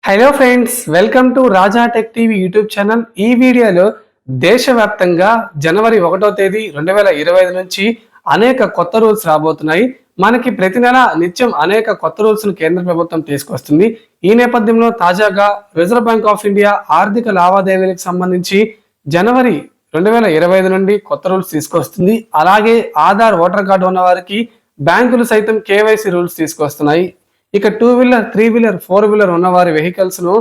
Hello friends, welcome to Raja tech TV YouTube channel. ఈ వీడియోలో దేశవ్యాప్తంగా జనవరి 1వ తేదీ 2025 నుంచి అనేక కొత్త రూల్స్ రాబోతున్నాయి. మనకి ప్రతి నెల నిత్యం అనేక కొత్త రూల్స్ ను కేంద్ర ప్రభుత్వం తీసుకొస్తుంది. ఈ నేపథ్యంలో తాజాగా రిజర్వ్ బ్యాంక్ ఆఫ్ ఇండియా ఆర్థిక లావాదేవీలకు సంబంధించి జనవరి 2025 నుండి కొత్త రూల్స్ తీసుకొస్తుంది. అలాగే ఆధార్ ఓటర్ కార్డు ఉన్న వారికి బ్యాంకులు సైతం కేవైసీ రూల్స్ తీసుకొస్తున్నాయి. ఇక 2 వీలర్ 3 వీలర్ 4 వీలర్ ఉన్న వారి వెహికల్స్ ను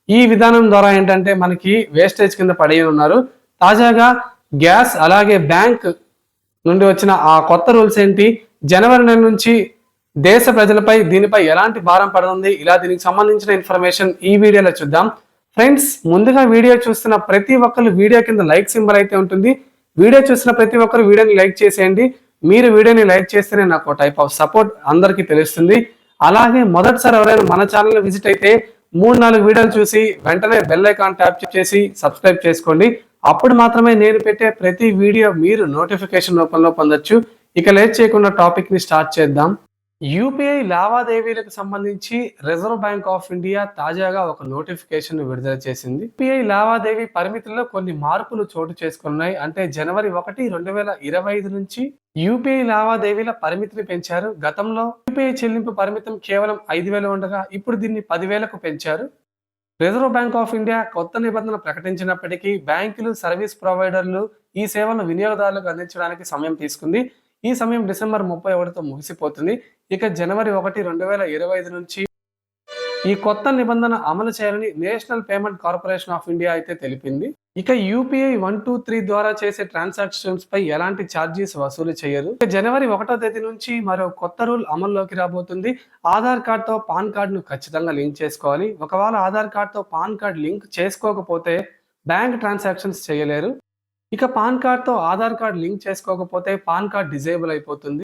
ఈ విధానం ద్వారా ఏంటంటే మనకి వేస్టేజ్ కింద పడేయనున్నారు. తాజాగా గ్యాస్ అలాగే బ్యాంక్ నుండి వచ్చిన ఆ కొత్త రూల్స్ ఏంటి, జనవరి నెల నుంచి దేశ ప్రజలపై దీనిపై ఎలాంటి భారం పడుతుంది, ఇలా దీనికి సంబంధించిన ఇన్ఫర్మేషన్ ఈ వీడియోలో చూద్దాం. ఫ్రెండ్స్, ముందుగా వీడియో చూస్తున్న ప్రతి ఒక్కరు వీడియో కింద లైక్ సింబల్ అయితే ఉంటుంది. వీడియో చూసిన ప్రతి ఒక్కరు వీడియోని లైక్ చేసేయండి. మీరు వీడియోని లైక్ చేస్తేనే నాకు టైప్ ఆఫ్ సపోర్ట్ అందరికీ తెలుస్తుంది. అలాగే మొదటిసారి ఎవరైనా మన ఛానల్ విజిట్ అయితే 3-4 వీడియోలు చూసి వెంటనే బెల్ ఐకాన్ ట్యాప్ చేసి సబ్స్క్రైబ్ చేసుకోండి. అప్పుడు మాత్రమే నేను పెట్టే ప్రతి వీడియో మీరు నోటిఫికేషన్ రూపంలో పొందొచ్చు. ఇక లేట్ చేయకుండా టాపిక్ ని స్టార్ట్ చేద్దాం. యూపీఐ లావాదేవీలకు సంబంధించి రిజర్వ్ బ్యాంక్ ఆఫ్ ఇండియా తాజాగా ఒక నోటిఫికేషన్ విడుదల చేసింది. యూపీఐ లావాదేవీ పరిమితుల్లో కొన్ని మార్పులు చోటు చేసుకున్నాయి. అంటే జనవరి 1, 2025 నుంచి యూపీఐ లావాదేవీల పరిమితిని పెంచారు. గతంలో యూపీఐ చెల్లింపు పరిమితం కేవలం 5,000 ఉండగా ఇప్పుడు దీన్ని 10,000కు పెంచారు. రిజర్వ్ బ్యాంక్ ఆఫ్ ఇండియా కొత్త నిబంధన ప్రకటించినప్పటికీ బ్యాంకులు, సర్వీస్ ప్రొవైడర్లు ఈ సేవలను వినియోగదారులకు అందించడానికి సమయం తీసుకుంది. ఈ సమయం డిసెంబర్ 31తో ముగిసిపోతుంది. ఇక జనవరి 1, 2025 నుంచి ఈ కొత్త నిబంధన అమలు చేయాలని national payment corporation of India అయితే తెలిపింది. ఇక యూపీఐ 1, 2, 3 ద్వారా చేసే ట్రాన్సాక్షన్స్ పై ఎలాంటి ఛార్జీస్ వసూలు చేయరు. ఇక జనవరి 1వ తేదీ నుంచి మరో కొత్త రూల్ అమల్లోకి రాబోతుంది. ఆధార్ కార్డ్తో పాన్ కార్డును ఖచ్చితంగా లింక్ చేసుకోవాలి. ఒకవేళ ఆధార్ కార్డ్తో పాన్ కార్డ్ లింక్ చేసుకోకపోతే బ్యాంక్ ట్రాన్సాక్షన్స్ చేయలేరు. ఇక పాన్ కార్డ్తో ఆధార్ కార్డ్ లింక్ చేసుకోకపోతే పాన్ కార్డ్ డిజేబుల్ అయిపోతుంది.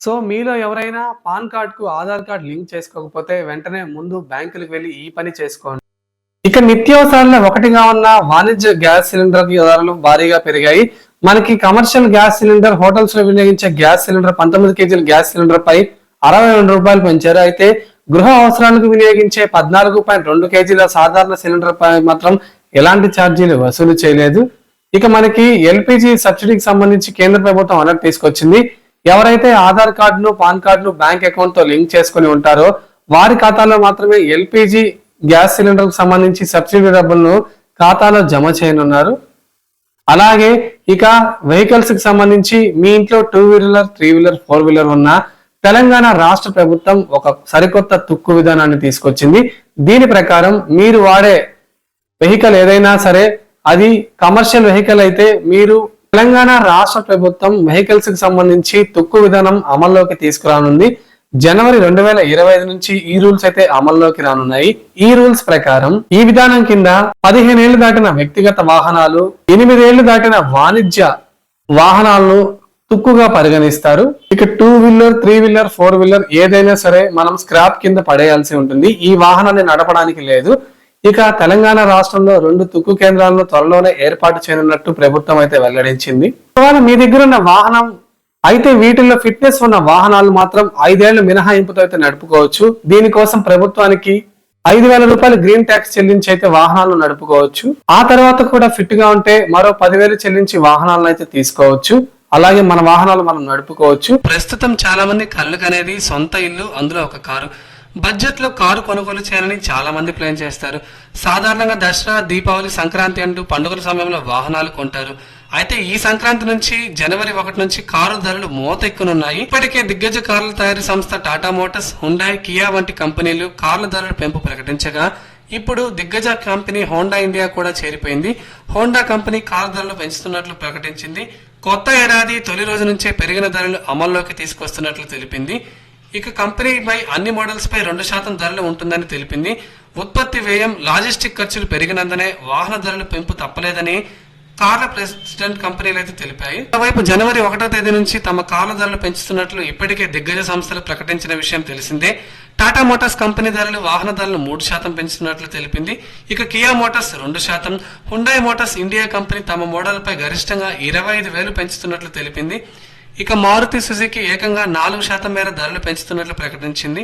సో మీలో ఎవరైనా పాన్ కార్డ్కు ఆధార్ కార్డ్ లింక్ చేసుకోకపోతే వెంటనే ముందు బ్యాంకులకు వెళ్ళి ఈ పని చేసుకోండి. ఇక నిత్యావసరాల్లో ఒకటిగా ఉన్న వాణిజ్య గ్యాస్ సిలిండర్ ధరలు భారీగా పెరిగాయి. మనకి కమర్షియల్ గ్యాస్ సిలిండర్, హోటల్స్ లో వినియోగించే గ్యాస్ సిలిండర్ 19 కేజీల గ్యాస్ సిలిండర్ పై 62 రూపాయలు పెంచారు. అయితే గృహ అవసరాలకు వినియోగించే 14.2 కేజీల సాధారణ సిలిండర్ పై మాత్రం ఎలాంటి ఛార్జీలు వసూలు చేయలేదు. ఇక మనకి ఎల్పిజి సబ్సిడీకి సంబంధించి కేంద్ర ప్రభుత్వం అలర్ట్ తీసుకొచ్చింది. ఎవరైతే ఆధార్ కార్డును, పాన్ కార్డును బ్యాంక్ అకౌంట్ తో లింక్ చేసుకుని ఉంటారో వారి ఖాతాలో మాత్రమే ఎల్పిజి గ్యాస్ సిలిండర్ కు సంబంధించి సబ్సిడీ డబ్బులను ఖాతాలో జమ చేయనున్నారు. అలాగే ఇక వెహికల్స్ కి సంబంధించి మీ ఇంట్లో 2 వీలర్ 3 వీలర్ 4 వీలర్ ఉన్న తెలంగాణ రాష్ట్ర ప్రభుత్వం ఒక సరికొత్త తుక్కు విధానాన్ని తీసుకొచ్చింది. దీని ప్రకారం మీరు వాడే వెహికల్ ఏదైనా సరే, అది కమర్షియల్ వెహికల్ అయితే మీరు తెలంగాణ రాష్ట్ర ప్రభుత్వం వెహికల్స్ కి సంబంధించి తుక్కు విధానం అమల్లోకి తీసుకురానుంది. జనవరి 2025 నుంచి ఈ రూల్స్ అయితే అమల్లోకి రానున్నాయి. ఈ రూల్స్ ప్రకారం ఈ విధానం కింద 15 ఏళ్లు దాటిన వ్యక్తిగత వాహనాలు, 8 ఏళ్లు దాటిన వాణిజ్య వాహనాలను తుక్కుగా పరిగణిస్తారు. ఇక 2 వీలర్ 3 వీలర్ 4 వీలర్ ఏదైనా సరే మనం స్క్రాప్ కింద పడేయాల్సి ఉంటుంది. ఈ వాహనాన్ని నడపడానికి లేదు. ఇక తెలంగాణ రాష్ట్రంలో 2 తుక్కు కేంద్రాలను త్వరలోనే ఏర్పాటు చేయనున్నట్టు ప్రభుత్వం అయితే వెల్లడించింది. ఒకవేళ మీ దగ్గర ఉన్న వాహనం అయితే వీటిల్లో ఫిట్నెస్ ఉన్న వాహనాలు మాత్రం 5 ఏళ్ల మినహాయింపుతో అయితే నడుపుకోవచ్చు. దీనికోసం ప్రభుత్వానికి 5,000 రూపాయలు గ్రీన్ ట్యాక్స్ చెల్లించి అయితే వాహనాలను నడుపుకోవచ్చు. ఆ తర్వాత కూడా ఫిట్ గా ఉంటే మరో 10,000 చెల్లించి వాహనాలను అయితే తీసుకోవచ్చు. అలాగే మన వాహనాలు మనం నడుపుకోవచ్చు. ప్రస్తుతం చాలా మంది కళ్ళకు అనేది సొంత ఇల్లు, అందులో ఒక కారు. బడ్జెట్ లో కారు కొనుగోలు చేయాలని చాలా మంది ప్లాన్ చేస్తారు. సాధారణంగా దసరా, దీపావళి, సంక్రాంతి అంటూ పండుగల సమయంలో వాహనాలు కొంటారు. అయితే ఈ సంక్రాంతి నుంచి జనవరి 1 నుంచి కారు ధరలు మోతెక్కనున్నాయి. ఇప్పటికే దిగ్గజ కార్ల తయారీ సంస్థ టాటా మోటార్స్, హుండాయ్, కియా వంటి కంపెనీలు కార్ల ధరల పెంపు ప్రకటించగా ఇప్పుడు దిగ్గజ కంపెనీ హోండా ఇండియా కూడా చేరిపోయింది. హోండా కంపెనీ కారు ధరలు పెంచుతున్నట్లు ప్రకటించింది. కొత్త ఏడాది తొలి రోజు నుంచే పెరిగిన ధరలు అమల్లోకి తీసుకొస్తున్నట్లు తెలిపింది. ఇక కంపెనీపై అన్ని మోడల్స్ పై 2% ధరలు ఉంటుందని తెలిపింది. ఉత్పత్తి వ్యయం, లాజిస్టిక్ ఖర్చులు పెరిగినందునే వాహన ధరలు పెంపు తప్పలేదని కార్ల ప్రెసిడెంట్ కంపెనీలు అయితే తెలిపాయి. మరోవైపు జనవరి 1వ తేదీ నుంచి తమ కార్ల ధరలు పెంచుతున్నట్లు ఇప్పటికే దిగ్గజ సంస్థలు ప్రకటించిన విషయం తెలిసిందే. టాటా మోటార్స్ కంపెనీ ధరలు, వాహన ధరలు 3% పెంచుతున్నట్లు తెలిపింది. ఇక Kia Motors 2%, Hyundai Motors India company తమ మోడల్ పై గరిష్టంగా 25,000 పెంచుతున్నట్లు తెలిపింది. ఇక మారుతి సుజుకి ఏకంగా 4% మేర ధరలు పెంచుతున్నట్లు ప్రకటించింది.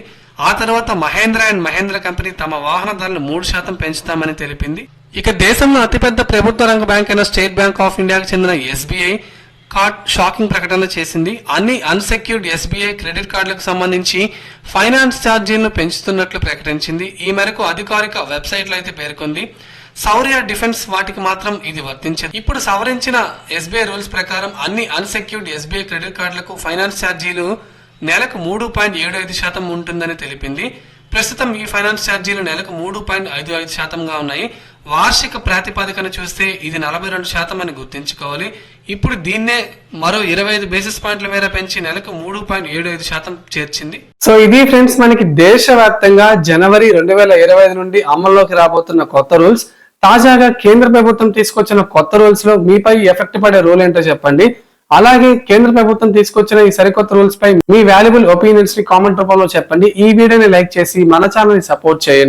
ఆ తర్వాత మహేంద్ర అండ్ మహేంద్ర కంపెనీ తమ వాహన ధరలు 3% పెంచుతామని తెలిపింది. ఇక దేశంలో అతిపెద్ద ప్రభుత్వ రంగ బ్యాంక్ అయిన స్టేట్ బ్యాంక్ ఆఫ్ ఇండియాకు చెందిన ఎస్బీఐ కార్డ్ షాకింగ్ ప్రకటన చేసింది. అన్ని అన్సెక్యూర్డ్ ఎస్బీఐ క్రెడిట్ కార్డులకు సంబంధించి ఫైనాన్స్ ఛార్జీలను పెంచుతున్నట్లు ప్రకటించింది. ఈ మేరకు అధికారిక వెబ్సైట్లో అయితే పేర్కొంది. శౌర్య డిఫెన్స్ వాటికి మాత్రం ఇది వర్తించదు. ఇప్పుడు సవరించిన ఎస్బీఐ రూల్స్ ప్రకారం అన్ని అన్సెక్యూర్డ్ ఎస్బీఐ క్రెడిట్ కార్డులకు ఫైనాన్స్ ఛార్జీలు నెలకు 3.75% ఉంటుందని తెలిపింది. ప్రస్తుతం ఈ ఫైనాన్స్ ఛార్జీలు నెలకు 3.55%గా ఉన్నాయి. వార్షిక ప్రాతిపదికన చూస్తే ఇది 42% అని గుర్తుంచుకోవాలి. ఇప్పుడు దీన్నే మరో 25 బేసిస్ పాయింట్ల మేర పెంచి నెలకు 3.75% చేర్చింది. సో ఇది ఫ్రెండ్స్, మనకి దేశవ్యాప్తంగా జనవరి 2025 నుండి అమల్లోకి రాబోతున్న కొత్త రూల్స్. తాజాగా కేంద్ర ప్రభుత్వం తీసుకొచ్చిన కొత్త రూల్స్ లో మీపై ఎఫెక్ట్ పడే రూల్ ఏంటో చెప్పండి. అలాగే కేంద్ర ప్రభుత్వం తీసుకొచ్చిన ఈ సరికొత్త రూల్స్ పై మీ వాల్యుబుల్ ఒపీనియన్స్ ని కామెంట్ రూపంలో చెప్పండి. ఈ వీడియోని లైక్ చేసి మన ఛానల్ ని సపోర్ట్ చేయండి.